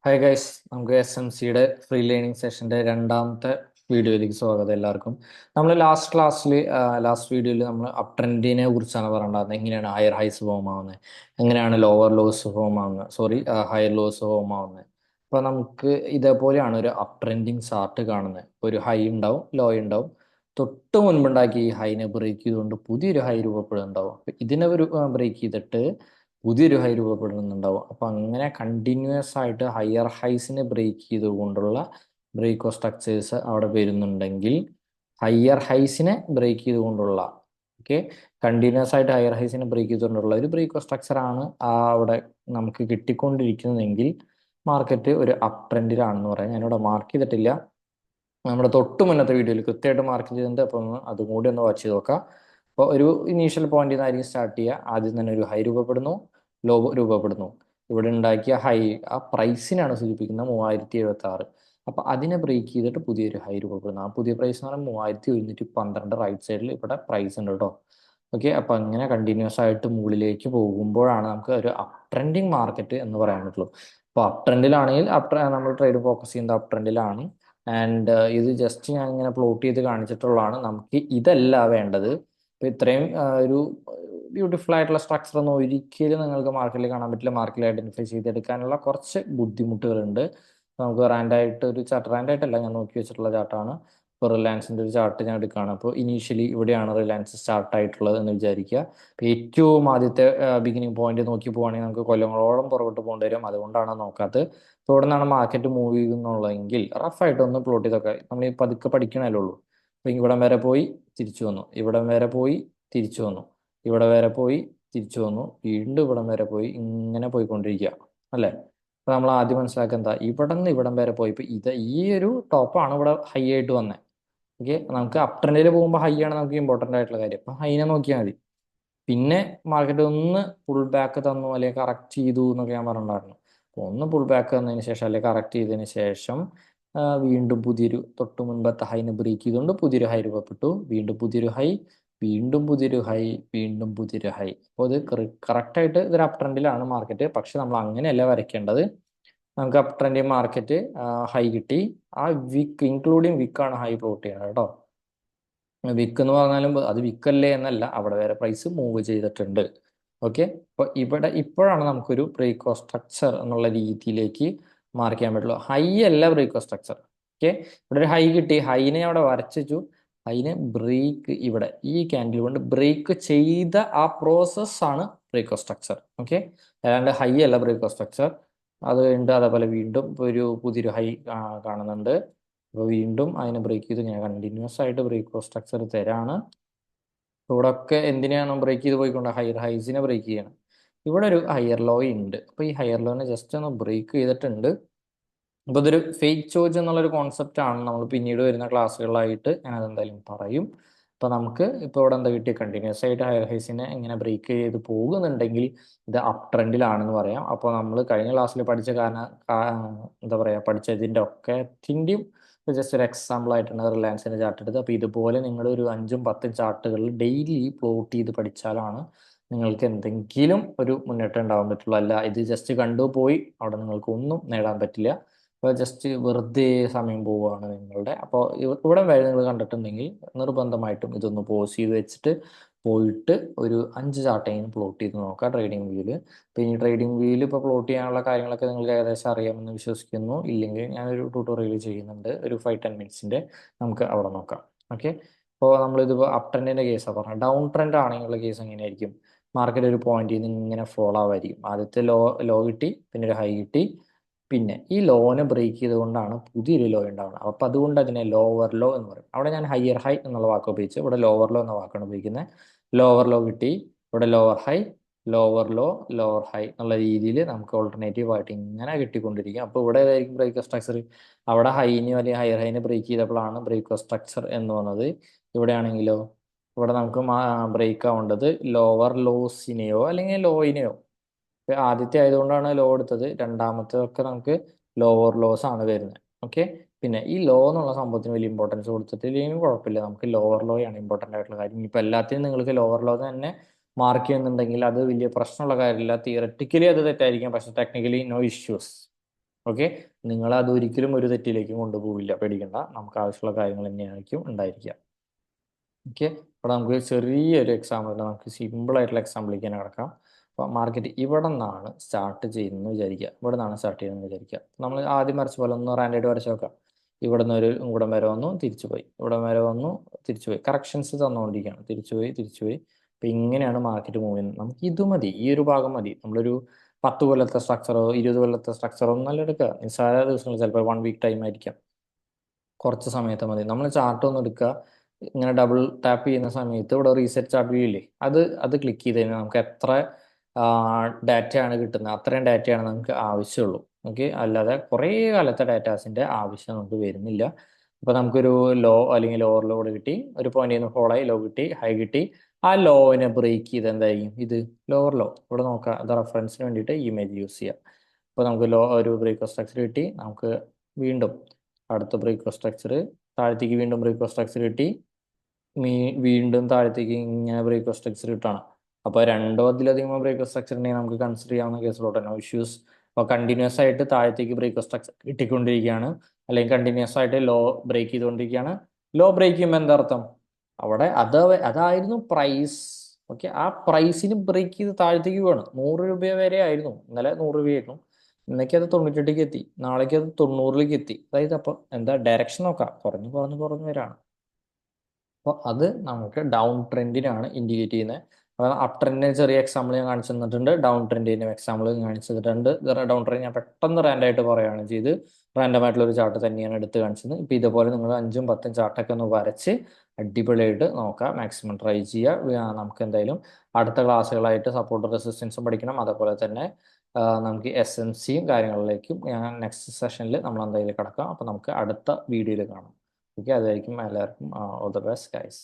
Hi guys, നമുക്ക് S M സിയുടെ free learning സെഷൻ്റെ രണ്ടാമത്തെ വീഡിയോയിലേക്ക് സ്വാഗതം എല്ലാവർക്കും. നമ്മൾ ലാസ്റ്റ് വീഡിയോയിൽ നമ്മൾ അപ് ട്രെൻഡിനെ കുറിച്ചാണ് പറയേണ്ടത്. എങ്ങനെയാണ് ഹയർ ഹൈസ് ഫോം ആവുന്നത്, എങ്ങനെയാണ് ലോവർ ലോസ് ഫോം ആവുന്നത്, ഹയർ ലോസ് ഫോം ആവുന്നത്. അപ്പോൾ നമുക്ക് ഇതേപോലെയാണ് ഒരു അപ് ട്രെൻഡിങ് ചാർട്ട് കാണുന്നത്. ഒരു ഹൈ ഉണ്ടാവും, ലോ ഉണ്ടാവും. തൊട്ട് മുൻപുണ്ടാക്കി ഈ ഹൈനെ ബ്രേക്ക് ചെയ്തുകൊണ്ട് പുതിയൊരു ഹൈ രൂപപ്പെടുന്നുണ്ടാവും. അപ്പോൾ ഇതിനെ ഒരു ബ്രേക്ക് ചെയ്തിട്ട് പുതിയൊരു ഹൈ രൂപപ്പെടുന്നുണ്ടാവും. അപ്പം അങ്ങനെ കണ്ടിന്യൂസ് ആയിട്ട് ഹയർ ഹൈസിനെ ബ്രേക്ക് ചെയ്തുകൊണ്ടുള്ള ബ്രേക്ക് സ്ട്രക്ചേഴ്സ് അവിടെ വരുന്നുണ്ടെങ്കിൽ, ഹയർ ഹൈസിനെ ബ്രേക്ക് ചെയ്തുകൊണ്ടുള്ള ഓക്കെ കണ്ടിന്യൂസ് ആയിട്ട് ഹയർ ഹൈസിനെ ബ്രേക്ക് ചെയ്തുകൊണ്ടുള്ള ഒരു ബ്രേക്ക് സ്ട്രക്ചർ ആണ് അവിടെ നമുക്ക് കിട്ടിക്കൊണ്ടിരിക്കുന്നതെങ്കിൽ മാർക്കറ്റ് ഒരു അപ് ട്രെൻഡിലാണെന്ന് പറയാം. ഞാനിവിടെ മാർക്ക് ചെയ്തിട്ടില്ല, നമ്മുടെ തൊട്ട് മുന്നത്തെ വീഡിയോയിൽ കൃത്യമായിട്ട് മാർക്ക് ചെയ്തിട്ടുണ്ട്. അപ്പം അതും കൂടി ഒന്ന് വാച്ച് ചെയ്ത് നോക്കാം. അപ്പോൾ ഒരു ഇനീഷ്യൽ പോയിന്റിൽ നിന്നായിരിക്കും സ്റ്റാർട്ട് ചെയ്യുക. ആദ്യം തന്നെ ഒരു ഹൈ രൂപപ്പെടുന്നു, ലോ രൂപപ്പെടുന്നു. ഇവിടെ ഉണ്ടാക്കിയ ഹൈ ആ പ്രൈസിനാണ് സൂചിപ്പിക്കുന്നത് 3076. അപ്പൊ അതിനെ ബ്രേക്ക് ചെയ്തിട്ട് പുതിയൊരു ഹൈ രൂപപ്പെടുന്നു. ആ പുതിയ പ്രൈസ് എന്ന് പറഞ്ഞാൽ 3112. റൈറ്റ് സൈഡിൽ ഇവിടെ പ്രൈസ് ഉണ്ട് കേട്ടോ. ഓക്കെ, അപ്പൊ അങ്ങനെ കണ്ടിന്യൂസ് ആയിട്ട് മുകളിലേക്ക് പോകുമ്പോഴാണ് നമുക്ക് ഒരു അപ് ട്രെൻഡിങ് മാർക്കറ്റ് എന്ന് പറയാൻ പറ്റുള്ളൂ. അപ്പോൾ അപ് ട്രെൻഡിലാണെങ്കിൽ നമ്മൾ ട്രേഡ് ഫോക്കസ് ചെയ്യുന്നത് അപ് ട്രെൻഡിലാണ്. ആൻഡ് ഇത് ജസ്റ്റ് ഞാൻ ഇങ്ങനെ പ്ലോട്ട് ചെയ്ത് കാണിച്ചിട്ടുള്ളതാണ്. നമുക്ക് ഇതല്ല വേണ്ടത്. ഇപ്പൊ ഇത്രയും ഒരു ബ്യൂട്ടിഫുൾ ആയിട്ടുള്ള സ്ട്രക്ചർ ഒന്നും ഒരിക്കലും നിങ്ങൾക്ക് മാർക്കറ്റിൽ കാണാൻ പറ്റില്ല. മാർക്കറ്റിൽ ഐഡന്റിഫൈ ചെയ്തെടുക്കാനുള്ള കുറച്ച് ബുദ്ധിമുട്ടുകളുണ്ട്. നമുക്ക് റാൻഡായിട്ട് ഒരു ചാർട്ട്, റാൻഡായിട്ടല്ല ഞാൻ നോക്കി വെച്ചിട്ടുള്ള ചാർട്ടാണ്. ഇപ്പോൾ റിലയൻസിന്റെ ഒരു ചാർട്ട് ഞാൻ എടുക്കുകയാണ്. അപ്പോൾ ഇനീഷ്യലി ഇവിടെയാണ് റിലയൻസ് സ്റ്റാർട്ട് ആയിട്ടുള്ളത് എന്ന് വിചാരിക്കുക. അപ്പോൾ ഏറ്റവും ആദ്യത്തെ ബിഗിനിങ് പോയിന്റ് നോക്കി പോവുകയാണെങ്കിൽ നമുക്ക് കൊല്ലങ്ങളോളം പുറകോട്ട് പോകേണ്ടി വരും. അതുകൊണ്ടാണ് നോക്കാത്തത്. ഇപ്പോൾ ഇവിടെ നിന്നാണ് മാർക്കറ്റ് മൂവ് ചെയ്യുന്നുള്ളതെങ്കിൽ റഫായിട്ട് ഒന്ന് പ്ലോട്ട് ചെയ്തൊക്കെ നമ്മൾ ഈ പതുക്കെ പഠിക്കണല്ലേ ഉള്ളൂ. അപ്പോൾ ഇവിടം വരെ പോയി തിരിച്ചു വന്നു, ഇവിടം വരെ പോയി തിരിച്ചു വന്നു, ഇവിടെ വരെ പോയി തിരിച്ചു വന്നു, വീണ്ടും ഇവിടം വരെ പോയി, ഇങ്ങനെ പോയിക്കൊണ്ടിരിക്കുക അല്ലേ. അപ്പൊ നമ്മൾ ആദ്യം മനസ്സിലാക്കുക എന്താ, ഇവിടെ നിന്ന് ഇവിടം വരെ പോയി ഇപ്പൊ ഈ ഒരു ടോപ്പാണ് ഇവിടെ ഹൈ ആയിട്ട് വന്നത്. ഓക്കെ, നമുക്ക് അപ് ട്രെൻഡിൽ പോകുമ്പോൾ ഹൈ ആണ് നമുക്ക് ഇമ്പോർട്ടന്റ് ആയിട്ടുള്ള കാര്യം. അപ്പൊ ഹൈനെ നോക്കിയാൽ മതി. പിന്നെ മാർക്കറ്റ് ഒന്ന് പുൾ ബാക്ക് തന്നു അല്ലെങ്കിൽ കറക്റ്റ് ചെയ്തു എന്നൊക്കെ ഞാൻ പറഞ്ഞിട്ടുണ്ടായിരുന്നു. അപ്പോൾ ഒന്ന് പുൾ ബാക്ക് തന്നതിന് ശേഷം അല്ലെങ്കിൽ കറക്റ്റ് ചെയ്തതിന് ശേഷം വീണ്ടും പുതിയൊരു തൊട്ട് മുൻപത്തെ ഹൈനെ ബ്രേക്ക് ചെയ്തുകൊണ്ട് പുതിയൊരു ഹൈ രൂപപ്പെട്ടു. വീണ്ടും പുതിയൊരു ഹൈ, വീണ്ടും പുതിയൊരു ഹൈ, വീണ്ടും പുതിയൊരു ഹൈ. അപ്പോൾ ഇത് കറക്റ്റായിട്ട് ഇതൊരു അപ് ട്രെൻഡിലാണ് മാർക്കറ്റ്. പക്ഷെ നമ്മൾ അങ്ങനെയല്ല വരയ്ക്കേണ്ടത്. നമുക്ക് അപ് ട്രെൻഡിൽ മാർക്കറ്റ് ഹൈ കിട്ടി. ആ വിക്ക് ഇൻക്ലൂഡിങ് വിക്കാണ് ഹൈ പ്ലോട്ട് ചെയ്യണത് കേട്ടോ. വിക്ക് എന്ന് പറഞ്ഞാലും അത് വിക്കല്ലേ എന്നല്ല, അവിടെ വരെ പ്രൈസ് മൂവ് ചെയ്തിട്ടുണ്ട്. ഓക്കെ, അപ്പൊ ഇപ്പോഴാണ് നമുക്കൊരു ബ്രേക്ക് സ്ട്രക്ചർ എന്നുള്ള രീതിയിലേക്ക് മാർക്ക് ചെയ്യാൻ പറ്റുള്ളൂ. ഹൈ അല്ല ബ്രേക്ക് സ്ട്രക്ചർ. ഓക്കെ, ഇവിടെ ഒരു ഹൈ കിട്ടി, ഹൈനെ അവിടെ വരച്ചു. ഹൈനെ ബ്രേക്ക് ഇവിടെ ഈ ക്യാൻഡിൽ കൊണ്ട് ബ്രേക്ക് ചെയ്ത ആ പ്രോസസ് ആണ് ബ്രേക്ക് സ്ട്രക്ചർ. ഓക്കെ, അല്ലാണ്ട് ഹൈ അല്ല ബ്രേക്ക് സ്ട്രക്ചർ. അത് കഴിഞ്ഞിട്ട് അതേപോലെ വീണ്ടും ഒരു പുതിയൊരു ഹൈ കാണുന്നുണ്ട്. അപ്പോൾ വീണ്ടും അതിനെ ബ്രേക്ക് ചെയ്ത് ഞാൻ കണ്ടിന്യൂസ് ആയിട്ട് ബ്രേക്ക് സ്ട്രക്ചർ തരാണ്. ഇവിടെ ഒക്കെ എന്തിനാണ് ബ്രേക്ക് ചെയ്ത് പോയിക്കൊണ്ട് ഹയർ ഹൈസിനെ ബ്രേക്ക് ചെയ്യണം. ഇവിടെ ഒരു ഹയർ ലോ ഉണ്ട്. അപ്പോൾ ഈ ഹയർ ലോനെ ജസ്റ്റ് ഒന്ന് ബ്രേക്ക് ചെയ്തിട്ടുണ്ട്. അപ്പോൾ ഇതൊരു ഫേക്ക് ചോർജ് എന്നുള്ളൊരു കോൺസെപ്റ്റ് ആണ്. നമ്മൾ പിന്നീട് വരുന്ന ക്ലാസ്സുകളായിട്ട് ഞാൻ അതെന്തായാലും പറയും. അപ്പോൾ നമുക്ക് ഇപ്പോൾ ഇവിടെ എന്താ കിട്ടിയ, കണ്ടിന്യൂസ് ആയിട്ട് ഹയർ ഹൈസിനെ ഇങ്ങനെ ബ്രേക്ക് ചെയ്ത് പോകുന്നുണ്ടെങ്കിൽ ഇത് അപ് ട്രെൻഡിലാണെന്ന് പറയാം. അപ്പോൾ നമ്മൾ കഴിഞ്ഞ ക്ലാസ്സിൽ പഠിച്ച എന്താ പറയുക, പഠിച്ചതിൻ്റെ ഒക്കെത്തിൻ്റെയും ജസ്റ്റ് ഒരു എക്സാമ്പിൾ ആയിട്ടാണ് റിലയൻസിന്റെ ചാർട്ട് എടുത്തത്. അപ്പോൾ ഇതുപോലെ നിങ്ങൾ ഒരു 5-10 ചാർട്ടുകൾ ഡെയിലി പ്ലോട്ട് ചെയ്ത് പഠിച്ചാലാണ് നിങ്ങൾക്ക് എന്തെങ്കിലും ഒരു മുന്നേറ്റം ഉണ്ടാവാൻ പറ്റുള്ളൂ. അല്ല ഇത് ജസ്റ്റ് കണ്ടുപോയി അവിടെ നിങ്ങൾക്ക് ഒന്നും നേടാൻ പറ്റില്ല. അപ്പോൾ ജസ്റ്റ് വെറുതെ സമയം പോവുകയാണ് നിങ്ങളുടെ. അപ്പോൾ ഇവിടെ വരെ നിങ്ങൾ കണ്ടിട്ടുണ്ടെങ്കിൽ നിർബന്ധമായിട്ടും ഇതൊന്ന് പോസ് ചെയ്ത് വെച്ചിട്ട് പോയിട്ട് ഒരു 5 ചാർട്ടെങ്കിലും പ്ലോട്ട് ചെയ്ത് നോക്കുക ട്രേഡിംഗ് വ്യൂവിൽ. അപ്പോൾ ഈ ട്രേഡിംഗ് വ്യൂവിൽ ഇപ്പോൾ പ്ലോട്ട് ചെയ്യാനുള്ള കാര്യങ്ങളൊക്കെ നിങ്ങൾക്ക് ഏകദേശം അറിയാമെന്ന് വിശ്വസിക്കുന്നു. ഇല്ലെങ്കിൽ ഞാനൊരു ട്യൂട്ടോറിയൽ ചെയ്യുന്നുണ്ട്, ഒരു 5-10 മിനിറ്റ്സിൻ്റെ. നമുക്ക് അവിടെ നോക്കാം. ഓക്കെ, അപ്പോൾ നമ്മളിതിപ്പോൾ അപ് ട്രെൻഡിൻ്റെ കേസാണ് പറഞ്ഞത്. ഡൗൺ ട്രെൻഡ് ആണെങ്കിലുള്ള കേസ് എങ്ങനെയായിരിക്കും, മാർക്കറ്റ് ഒരു പോയിന്റിൽ നിന്ന് ഇങ്ങനെ ഫോളോ ആവായിരിക്കും. ആദ്യത്തെ ലോ കിട്ടി, പിന്നെ ഒരു ഹൈ കിട്ടി, പിന്നെ ഈ ലോനെ ബ്രേക്ക് ചെയ്തുകൊണ്ടാണ് പുതിയൊരു ലോ ഉണ്ടാവുന്നത്. അപ്പം അതുകൊണ്ട് അതിനെ ലോവർ ലോ എന്ന് പറയും. അവിടെ ഞാൻ ഹയർ ഹൈ എന്നുള്ള വാക്ക് ഉപയോഗിച്ച്, ഇവിടെ ലോവർ ലോ എന്ന വാക്കാണ് ഉപയോഗിക്കുന്നത്. ലോവർ ലോ കിട്ടി, ഇവിടെ lower high, lower low, lower high എന്നുള്ള രീതിയിൽ നമുക്ക് ഓൾട്ടർനേറ്റീവ് ആയിട്ട് ഇങ്ങനെ കിട്ടിക്കൊണ്ടിരിക്കും. അപ്പോൾ ഇവിടെ ഏതായിരിക്കും ബ്രേക്ക് സ്ട്രക്ചർ, അവിടെ ഹൈന് അല്ലെങ്കിൽ ഹയർ ഹൈനെ ബ്രേക്ക് ചെയ്തപ്പോഴാണ് ബ്രേക്ക് സ്ട്രക്ചർ എന്ന് വന്നത്. ഇവിടെയാണെങ്കിലോ, ഇവിടെ നമുക്ക് ബ്രേക്ക് ആവേണ്ടത് ലോവർ ലോസിനെയോ അല്ലെങ്കിൽ ലോയിനെയോ. ആദ്യത്തെ ആയതുകൊണ്ടാണ് ലോ എടുത്തത്, രണ്ടാമത്തെ നമുക്ക് ലോവർ ലോസ് ആണ് വരുന്നത്. ഓക്കെ, പിന്നെ ഈ ലോ എന്നുള്ള സംഭവത്തിന് വലിയ ഇമ്പോർട്ടൻസ് കൊടുത്തിട്ടില്ലെങ്കിലും കുഴപ്പമില്ല. നമുക്ക് ലോവർ ലോ ആണ് ഇമ്പോർട്ടൻ്റ് ആയിട്ടുള്ള കാര്യം. ഇപ്പം എല്ലാത്തിനും നിങ്ങൾക്ക് ലോവർ ലോ തന്നെ മാർക്ക് ചെയ്യുന്നുണ്ടെങ്കിൽ അത് വലിയ പ്രശ്നമുള്ള കാര്യമില്ല. തിയററ്റിക്കലി അത് തെറ്റായിരിക്കും, പക്ഷെ ടെക്നിക്കലി നോ ഇഷ്യൂസ്. ഓക്കെ, നിങ്ങൾ അത് ഒരിക്കലും ഒരു തെറ്റിലേക്കും കൊണ്ടുപോകില്ല, പേടിക്കണ്ട. നമുക്ക് ആവശ്യമുള്ള കാര്യങ്ങൾ തന്നെയായിരിക്കും ഉണ്ടായിരിക്കുക. ഓക്കെ, അപ്പോൾ നമുക്ക് ചെറിയൊരു എക്സാമ്പിൾ, നമുക്ക് സിമ്പിൾ ആയിട്ടുള്ള എക്സാമ്പിളിലേക്ക് തന്നെ കിടക്കാം. അപ്പോൾ മാർക്കറ്റ് ഇവിടെ നിന്നാണ് സ്റ്റാർട്ട് ചെയ്യുന്നതെന്ന് വിചാരിക്കുക, ഇവിടെ നിന്നാണ് സ്റ്റാർട്ട് ചെയ്യുന്നതെന്ന് വിചാരിക്കുക. നമ്മൾ ആദ്യം വരച്ച പോലെ ഒന്ന് റാൻഡായിട്ട് വരച്ച് നോക്കാം. ഇവിടെ നിന്ന് ഒരു ഇവിടം വരെ വന്നു, തിരിച്ചു പോയി, ഇവിടം വരെ വന്നു, തിരിച്ചു പോയി, കറക്ഷൻസ് തന്നുകൊണ്ടിരിക്കുകയാണ്, തിരിച്ചു പോയി, തിരിച്ചു പോയി. അപ്പം ഇങ്ങനെയാണ് മാർക്കറ്റ് മൂവ് ചെയ്യുന്നത്. നമുക്ക് ഇത് മതി, ഈ ഒരു ഭാഗം മതി. നമ്മളൊരു 10 കൊല്ലത്തെ സ്ട്രക്ചറോ 20 കൊല്ലത്തെ സ്ട്രക്ചറോ ഒന്നല്ല എടുക്കുക. നിസ്സാര ദിവസങ്ങൾ, ചിലപ്പോൾ 1 വീക്ക് ടൈം ആയിരിക്കാം, കുറച്ച് സമയത്ത് മതി. നമ്മൾ ചാർട്ട് ഒന്ന് എടുക്കുക, ഇങ്ങനെ ഡബിൾ ടാപ്പ് ചെയ്യുന്ന സമയത്ത് ഇവിടെ റീസെറ്റ് ചാർട്ട് വ്യൂ ഇല്ലേ, അത് ക്ലിക്ക് ചെയ്ത് കഴിഞ്ഞാൽ നമുക്ക് എത്ര ഡാറ്റയാണ് കിട്ടുന്നത് അത്രയും ഡാറ്റയാണ് നമുക്ക് ആവശ്യമുള്ളൂ. ഓക്കെ, അല്ലാതെ കുറേ കാലത്തെ ഡാറ്റാസിൻ്റെ ആവശ്യം നമുക്ക് വരുന്നില്ല. അപ്പോൾ നമുക്കൊരു ലോ അല്ലെങ്കിൽ ലോവർ ലോ കൂടെ കിട്ടി, ഒരു പോയിന്റിൽ നിന്ന് ഫോൾ ആയി, ലോ കിട്ടി, ഹൈ കിട്ടി. ആ ലോവിനെ ബ്രേക്ക് ചെയ്ത് എന്തായിരിക്കും ഇത് ലോവർ ലോ. ഇവിടെ നോക്കാം, അത് റെഫറൻസിന് വേണ്ടിയിട്ട് ഇമേജ് യൂസ് ചെയ്യാം. അപ്പോൾ നമുക്ക് ഒരു ബ്രേക്ക് സ്ട്രക്ചർ കിട്ടി. നമുക്ക് വീണ്ടും അടുത്ത ബ്രേക്ക് സ്ട്രക്ചർ, താഴത്തേക്ക് വീണ്ടും ബ്രേക്ക് സ്ട്രക്ചർ കിട്ടി, വീണ്ടും താഴത്തേക്ക് ഇങ്ങനെ ബ്രേക്ക് സ്ട്രക്ചർ കിട്ടാണ്. അപ്പോൾ രണ്ടോ അതിലധികമോ ബ്രേക്ക് സ്ട്രക്ചർ ഉണ്ടെങ്കിൽ നമുക്ക് കൺസിഡർ ചെയ്യാവുന്ന കേസിലോട്ട്, നോ ഇഷ്യൂസ്. അപ്പോൾ കണ്ടിന്യൂസ് ആയിട്ട് താഴത്തേക്ക് ബ്രേക്ക് സ്ട്രക്ചർ കിട്ടിക്കൊണ്ടിരിക്കുകയാണ്, അല്ലെങ്കിൽ കണ്ടിന്യൂസ് ആയിട്ട് ലോ ബ്രേക്ക് ചെയ്തുകൊണ്ടിരിക്കുകയാണ്. ലോ ബ്രേക്ക് ചെയ്യുമ്പോൾ എന്താ അർത്ഥം, അവിടെ അതായിരുന്നു പ്രൈസ്. ഓക്കെ, ആ പ്രൈസിന് ബ്രേക്ക് ചെയ്ത് താഴത്തേക്ക് വേണം. 100 രൂപ വരെ ആയിരുന്നു ഇന്നലെ, 100 രൂപയായിരുന്നു. ഇന്നേക്ക് അത് 98ലേക്ക് എത്തി, നാളേക്ക് അത് 90ലേക്ക് എത്തി. അതായത് അപ്പോൾ എന്താ ഡയറക്ഷൻ നോക്കാം, കുറഞ്ഞു കുറഞ്ഞു കുറഞ്ഞു വരാണ്. അപ്പോൾ അത് നമുക്ക് ഡൗൺ ട്രെൻഡിനാണ് ഇൻഡിക്കേറ്റ് ചെയ്യുന്നത്. അപ്പോൾ അപ് ട്രെൻഡിന് ചെറിയ എക്സാമ്പിൾ ഞാൻ കാണിച്ചു തന്നിട്ടുണ്ട്, ഡൗൺ ട്രെൻഡിൻ്റെ എക്സാമ്പിൾ കാണിച്ചു തന്നിട്ടുണ്ട്. ഡൗൺ ട്രെൻഡ് ഞാൻ പെട്ടെന്ന് റാൻഡായിട്ട് പറയുകയാണ് ചെയ്ത്, റാൻഡം ആയിട്ടുള്ള ഒരു ചാർട്ട് തന്നെയാണ് എടുത്ത് കാണിച്ചത്. ഇപ്പോൾ ഇതുപോലെ നിങ്ങൾ 5ഉം 10ഉം ചാർട്ടൊക്കെ ഒന്ന് വരച്ച് അടിപൊളിയായിട്ട് നോക്കാം, മാക്സിമം ട്രൈ ചെയ്യുക. നമുക്ക് എന്തായാലും അടുത്ത ക്ലാസ്സുകളായിട്ട് സപ്പോർട്ട് റെസിസ്റ്റൻസും പഠിക്കണം, അതേപോലെ തന്നെ നമുക്ക് SMCയും കാര്യങ്ങളിലേക്കും നെക്സ്റ്റ് സെഷനിൽ നമ്മൾ എന്തായാലും കിടക്കാം. അപ്പോൾ നമുക്ക് അടുത്ത വീഡിയോയിൽ കാണാം. ഓക്കെ, അതായിരിക്കും എല്ലാവർക്കും ഓൾ ദ ബെസ്റ്റ് ഗൈസ്.